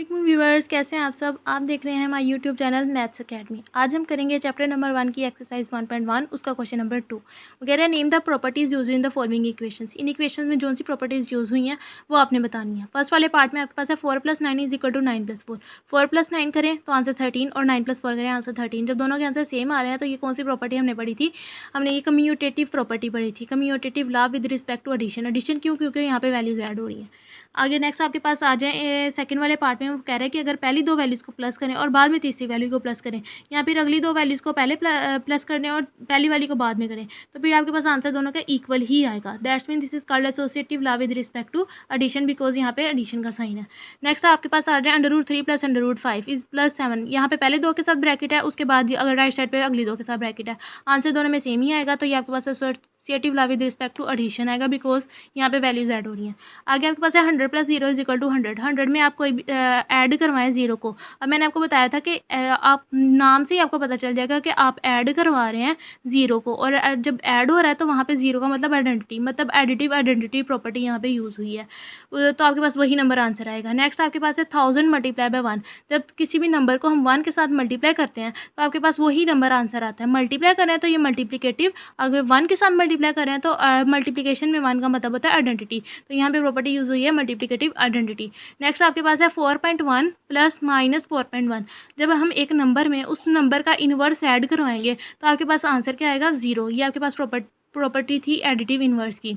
वालेकुम व्यूवर्स, कैसे हैं आप सब। आप देख रहे हैं हमारा यूट्यूब चैनल मैथ्स अकेडमी। आज हम करेंगे चैप्टर नंबर 1 की एक्सरसाइज 1.1, उसका क्वेश्चन नंबर 2। वो कह रहे हैं name the properties use in the following equations. In equations में जो सी प्रॉपर्टीज़ यूज़ हुई हैं वो आपने बतानी है। फर्स्ट वाले पार्ट में आपके पास है 4 + 9 = 9 + 4। 4 + 9 करें तो आंसर 13 और 9 + 4 करें आंसर 13। जब दोनों के आंसर सेम आ रहे हैं तो ये कौन सी प्रॉपर्टी हमने पढ़ी थी? हमने ये कम्यूटेटिव प्रॉपर्टी पढ़ी थी, commutative law with respect to addition. Addition क्यों? क्योंकि यहाँ पे वैल्यूज ऐड हो रही हैं। आगे नेक्स्ट आपके पास आ जाए सेकंड वाले पार्ट में, वो कह रहे हैं कि अगर पहली दो वैल्यूज़ को प्लस करें और बाद में तीसरी वैल्यू को प्लस करें, या फिर अगली दो वैल्यूज़ को पहले प्लस करने और पहली वाली को बाद में करें, तो फिर आपके पास आंसर दोनों का इक्वल ही आएगा। That's mean this is called associative law with respect to addition, because यहाँ पे एडिशन का साइन है। नेक्स्ट आपके पास आ जाए √3 + √5 इज +7। यहाँ पे पहले दो के साथ ब्रैकेट है, उसके बाद अगर राइट साइड पे अगली दो के साथ ब्रैकेट है, आंसर दोनों में सेम ही आएगा। तो ये आपके पास associative law with respect to addition आएगा, बिकॉज यहाँ पे वैल्यूज ऐड हो रही हैं। आगे आपके पास है 100 + 0 = 100। 100 में आप कोई ऐड करवाएं ज़ीरो को। अब मैंने आपको बताया था कि आप नाम से ही आपको पता चल जाएगा कि आप ऐड करवा रहे हैं ज़ीरो को, और जब ऐड हो रहा है तो वहाँ पे ज़ीरो का मतलब आइडेंटिटी, मतलब एडिटिव आइडेंटिटी प्रॉपर्टी यहाँ पे यूज़ हुई है। तो आपके पास वही नंबर आंसर आएगा। नेक्स्ट आपके पास है 1000 × 1। जब किसी भी नंबर को हम 1 के साथ मल्टीप्लाई करते हैं तो आपके पास वही नंबर आंसर आता है। मल्टीप्लाई करें तो ये मल्टीप्लिकेटिव, अगर 1 के साथ मल्टीप्लाई करें तो मल्टीप्लिकेशन में 1 का मतलब होता है आइडेंटिटी। तो यहाँ पे प्रॉपर्टी यूज़ हुई है मल्टीप्लिकेटिव आइडेंटिटी। नेक्स्ट आपके पास है 4.1 + -4.1। जब हम एक नंबर में उस नंबर का इन्वर्स ऐड करवाएंगे तो आपके पास आंसर क्या आएगा? 0। ये आपके पास प्रॉपर्टी थी एडिटिव इन्वर्स की।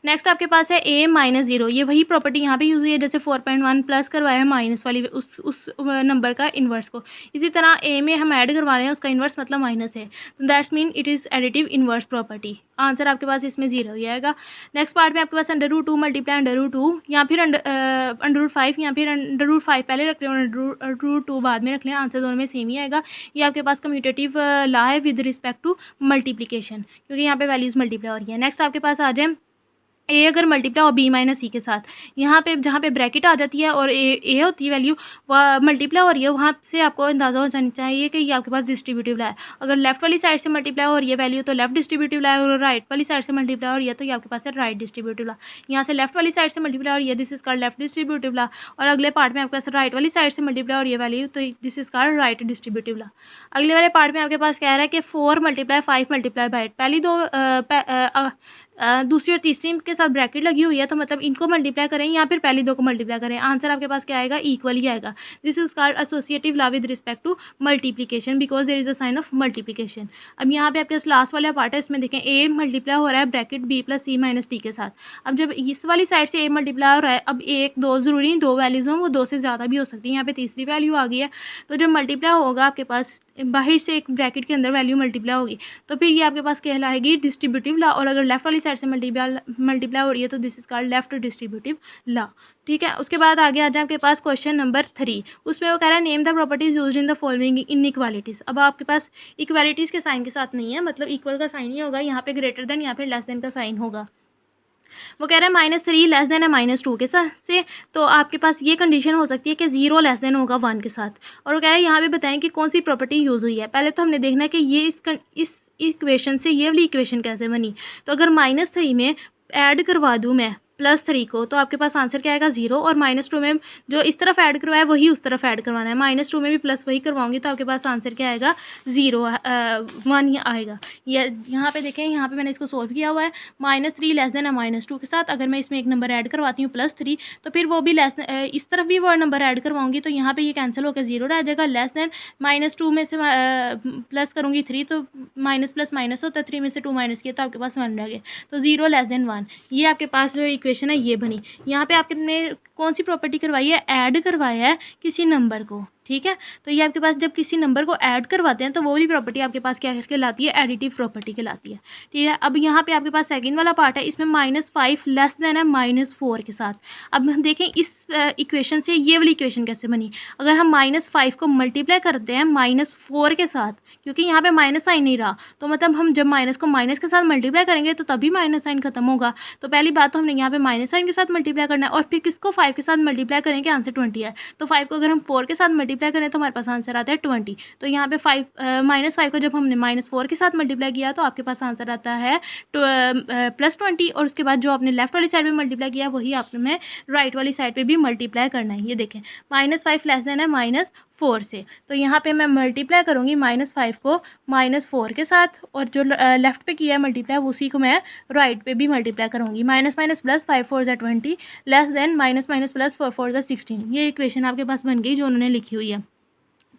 नेक्स्ट आपके पास है a - 0। ये वही प्रॉपर्टी यहाँ पे यूज़ हुई है, जैसे 4.1 प्लस करवाया है माइनस वाली उस नंबर का इन्वर्स को। इसी तरह a में हम ऐड करवा रहे हैं, उसका इन्वर्स मतलब माइनस है, तो that's mean it is additive inverse property. Answer आपके पास इसमें 0 ही आएगा। नेक्स्ट पार्ट में आपके पास √2 × √2 या फिर √5 या फिर √5 पहले रख लें और √2 बाद में रख लें, आंसर दोनों में सेम ही आएगा। ये आपके पास कम्यूटेटिव लॉ है विद रिस्पेक्ट टू मल्टीप्लिकेशन, क्योंकि यहाँ पे वैल्यूज़ मल्टीप्लाई हो रही है। नेक्स्ट आपके पास आ जाए ए अगर मल्टीप्लाई और b - c के साथ, यहाँ पे जहाँ पे ब्रैकेट आ जाती है और ए होती है वैल्यू, वह मल्टीप्लाई हो रही है, वहाँ से आपको अंदाज़ा हो जाना चाहिए कि ये आपके पास डिस्ट्रीब्यूटिव ला है। अगर लेफ्ट वाली साइड से मल्टीप्लाई हो रही है वैल्यू तो लेफ्ट डिस्ट्रीब्यूटिव ला है, और राइट वाली साइड से मल्टीप्लाई हो रही है तो ये आपके पास है राइट डिस्ट्रीब्यूटिव ला। यहाँ से लेफ्ट वाली साइड से मल्टीप्लाई हो रही है, this is called left distributive law, और अगले पार्ट में आपके पास राइट वाली साइड से मल्टीप्लाई हो रही है वैल्यू, तो this is called right distributive law. अगले वाले पार्ट में आपके पास कह रहा है कि 4 × 5 × 8। पहली दो दूसरी और तीसरी के साथ ब्रैकेट लगी हुई है, तो मतलब इनको मल्टीप्लाई करें या फिर पहली दो को मल्टीप्लाई करें, आंसर आपके पास क्या आएगा? इक्वल ही आएगा। This is called associative law with respect to multiplication, because there is a sign of multiplication. अब यहाँ पे आपके पास लास्ट वाला पार्ट है, इसमें देखें a मल्टीप्लाई हो रहा है ब्रैकेट b + c - t के साथ। अब जब इस वाली साइड से a मल्टीप्लाई हो रहा है, अब 1 2 ज़रूरी नहीं 2 वैल्यूज़ हों, वो 2 से ज़्यादा भी हो सकती है। यहाँ पे तीसरी वैल्यू आ गई है, तो जब मल्टीप्लाई होगा आपके पास बाहर से एक ब्रैकेट के अंदर वैल्यू मल्टीप्लाई होगी, तो फिर ये आपके पास कहलाएगी डिस्ट्रीब्यूटिव लॉ, और अगर लेफ्ट वाली साइड से मल्टीप्लाई हो रही है तो this is called left distributive law. ठीक है, उसके बाद आगे आ जाए आपके पास क्वेश्चन नंबर 3। उसमें वो कह रहा है name the properties used in the following inequalities. अब आपके पास इक्वालिटीज़ के साइन के साथ नहीं है, मतलब इक्वल का साइन ही होगा, यहाँ पे ग्रेटर देन या फिर लेस देन का साइन होगा। वो कह रहा है -3 लेस देन है -2 के साथ से, तो आपके पास ये कंडीशन हो सकती है कि 0 लेस देन होगा 1 के साथ। और वो कह रहा है यहाँ पे बताएं कि कौन सी प्रॉपर्टी यूज़ हुई है। पहले तो हमने देखना है कि ये इस इक्वेशन से ये वाली इक्वेशन कैसे बनी। तो अगर -3 में ऐड करवा दूँ मैं +3 को, तो आपके पास आंसर क्या आएगा? 0। और -2 में जो इस तरफ ऐड करवाया वही उस तरफ ऐड करवाना है, -2 में भी प्लस वही करवाऊंगी, तो आपके पास आंसर क्या आएगा? 0 1 ही आएगा। यहाँ पे देखें, यहाँ पे मैंने इसको सोल्व किया हुआ है। -3 लेस देन है -2 के साथ, अगर मैं इसमें एक नंबर ऐड करवाती हूँ +3, तो फिर वो भी लेस इस तरफ भी वो नंबर ऐड करवाऊंगी, तो यहाँ पे ये कैंसिल होकर 0 रह जाएगा। लेस देन -2 में से प्लस करूँगी 3, तो माइनस प्लस माइनस होता है, 3 में से 2 माइनस किया तो आपके पास 1 रह गया, तो 0 लेस देन 1। ये आपके पास जो इक्वेशन है ये बनी। यहाँ पे आपने कौन सी प्रॉपर्टी करवाई है? ऐड करवाया है किसी नंबर को। ठीक है, तो ये आपके पास जब किसी नंबर को ऐड करवाते हैं तो वो वाली प्रॉपर्टी आपके पास क्या कहलाती है? एडिटिव प्रॉपर्टी कहलाती है। ठीक है, अब यहाँ पे आपके पास सेकंड वाला पार्ट है, इसमें -5 लेस देन है -4 के साथ। अब हम देखें इस इक्वेशन से ये वाली इक्वेशन कैसे बनी। अगर हम -5 को मल्टीप्लाई करते हैं -4 के साथ, क्योंकि यहाँ पे माइनस साइन नहीं रहा, तो मतलब हम जब माइनस को माइनस के साथ मल्टीप्लाई करेंगे तो तभी माइनस साइन खत्म होगा। तो पहली बात तो हमने यहाँ पे माइनस साइन के साथ मल्टीप्लाई करना है, और फिर किसको 5 के साथ मल्टीप्लाई करेंगे? आंसर 20 है, तो 5 को अगर हम 4 के साथ मल्टीप्लाई करें तो हमारे पास आंसर आता है 20। तो यहाँ पे -5 को जब हमने -4 के साथ मल्टीप्लाई किया तो आपके पास आंसर आता है +20, और उसके बाद जो आपने लेफ्ट वाली साइड में मल्टीप्लाई किया वही आपने राइट वाली साइड पे भी मल्टीप्लाई करना है। ये देखें -5 लेस देन है -4 से, तो यहाँ पे मैं मल्टीप्लाई करूँगी -5 को -4 के साथ, और जो लेफ्ट पे किया है मल्टीप्लाई उसी को मैं राइट पे भी मल्टीप्लाई करूँगी। माइनस माइनस प्लस 5 4 ज़ा 20 less than minus minus plus 4 4 ज़ा 16। ये इक्वेशन आपके पास बन गई जो उन्होंने लिखी हुई है।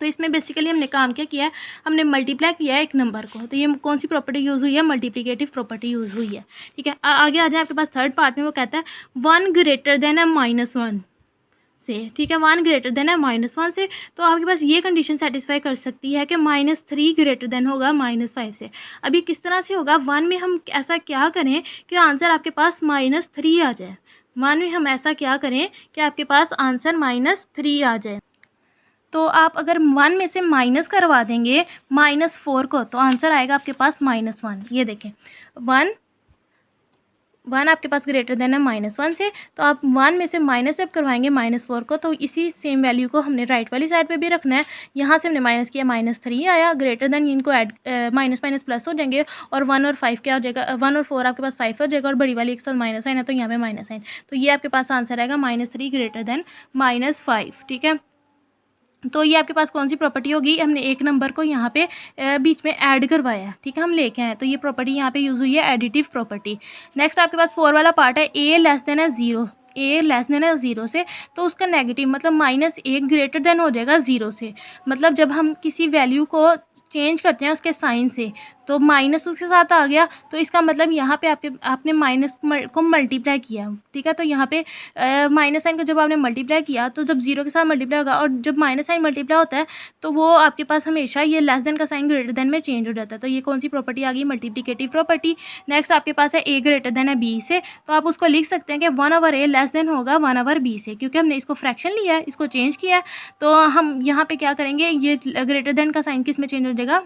तो इसमें बेसिकली हमने काम क्या किया है, हमने मल्टीप्लाई किया है एक नंबर को। तो ये कौन सी प्रॉपर्टी यूज़ हुई है, मल्टीप्लिकेटिव प्रॉपर्टी यूज़ हुई है। ठीक है, आगे आ जाए आपके पास थर्ड पार्ट में, वो कहता है 1 ग्रेटर देन है -1 से। ठीक है, 1 ग्रेटर देन है -1 से, तो आपके पास ये कंडीशन सेटिस्फाई कर सकती है कि -3 ग्रेटर देन होगा -5 से। अभी किस तरह से होगा, 1 में हम ऐसा क्या करें कि आंसर आपके पास -3 आ जाए। 1 में हम ऐसा क्या करें कि आपके पास आंसर -3 आ जाए। तो आप अगर 1 में से माइनस करवा देंगे -4 को, तो आंसर आएगा आपके पास -1। ये देखें 1 आपके पास ग्रेटर देन है -1 से, तो आप 1 में से माइनस जब करवाएंगे -4 को, तो इसी सेम वैल्यू को हमने राइट वाली साइड पे भी रखना है। यहाँ से हमने माइनस किया -3 आया, ग्रेटर देन इनको ऐड माइनस माइनस प्लस हो जाएंगे, और 1 और 5 क्या हो जाएगा, 1 और 4 आपके पास 5 हो जाएगा, और बड़ी वाली एक साथ माइनस साइन है तो यहाँ पे माइनस साइन, तो ये आपके पास आंसर आएगा -3 ग्रेटर देन -5। ठीक है, तो ये आपके पास कौन सी प्रॉपर्टी होगी, हमने एक नंबर को यहाँ पे बीच में ऐड करवाया है। ठीक है, हम लेके आए, तो ये प्रॉपर्टी यहाँ पे यूज़ हुई है एडिटिव प्रॉपर्टी। नेक्स्ट आपके पास 4 वाला पार्ट है, ए लेस देन है 0, ए लेस देन है 0 से, तो उसका नेगेटिव मतलब -1 ग्रेटर देन हो जाएगा 0 से। मतलब जब हम किसी वैल्यू को चेंज करते हैं उसके साइन से, तो माइनस उसके साथ आ गया, तो इसका मतलब यहाँ पे आपने माइनस को मल्टीप्लाई किया। ठीक है, तो यहाँ पे माइनस साइन को जब आपने मल्टीप्लाई किया, तो जब 0 के साथ मल्टीप्लाई होगा, और जब माइनस साइन मल्टीप्लाई होता है तो वो आपके पास हमेशा ये लेस देन का साइन ग्रेटर देन में चेंज हो जाता है। तो ये कौन सी प्रॉपर्टी आ गई, मल्टीप्लिकेटिव प्रॉपर्टी। नेक्स्ट आपके पास है ए ग्रेटर देन है बी से, तो आप उसको लिख सकते हैं कि 1/a लेस देन होगा 1/b से, क्योंकि हमने इसको फ्रैक्शन लिया है, इसको चेंज किया है, तो हम यहाँ पे क्या करेंगे, ये ग्रेटर देन का साइन किस में चेंज हो जाएगा,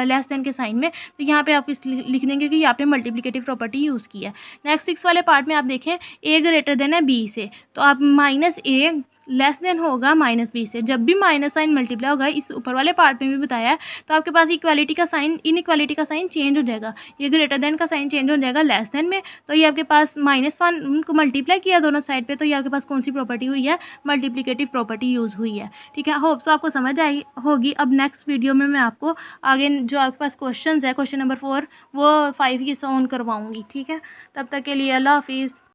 लेस देन के साइन में। तो यहाँ पे आप इस लिख देंगे कि आपने मल्टीप्लिकेटिव प्रॉपर्टी यूज़ की है। नेक्स्ट 6 वाले पार्ट में आप देखें, ए ग्रेटर देन है बी से, तो आप -a लेस देन होगा -b से। जब भी माइनस साइन मल्टीप्लाई होगा, इस ऊपर वाले पार्ट में भी बताया है, तो आपके पास इक्वालिटी का साइन इनइक्वालिटी का साइन चेंज हो जाएगा, ये ग्रेटर देन का साइन चेंज हो जाएगा लेस देन में। तो ये आपके पास -1 उनको मल्टीप्लाई किया दोनों साइड पे, तो ये आपके पास कौन सी प्रॉपर्टी हुई है, मल्टीप्लिकेटिव प्रॉपर्टी यूज़ हुई है। ठीक है, होप सो आपको समझ आई होगी। अब नेक्स्ट वीडियो में मैं आपको आगे जो आपके पास क्वेश्चन है, क्वेश्चन नंबर 4 वो 5 की सॉल्व करवाऊँगी। ठीक है, तब तक के लिए अल्लाह हाफिज़।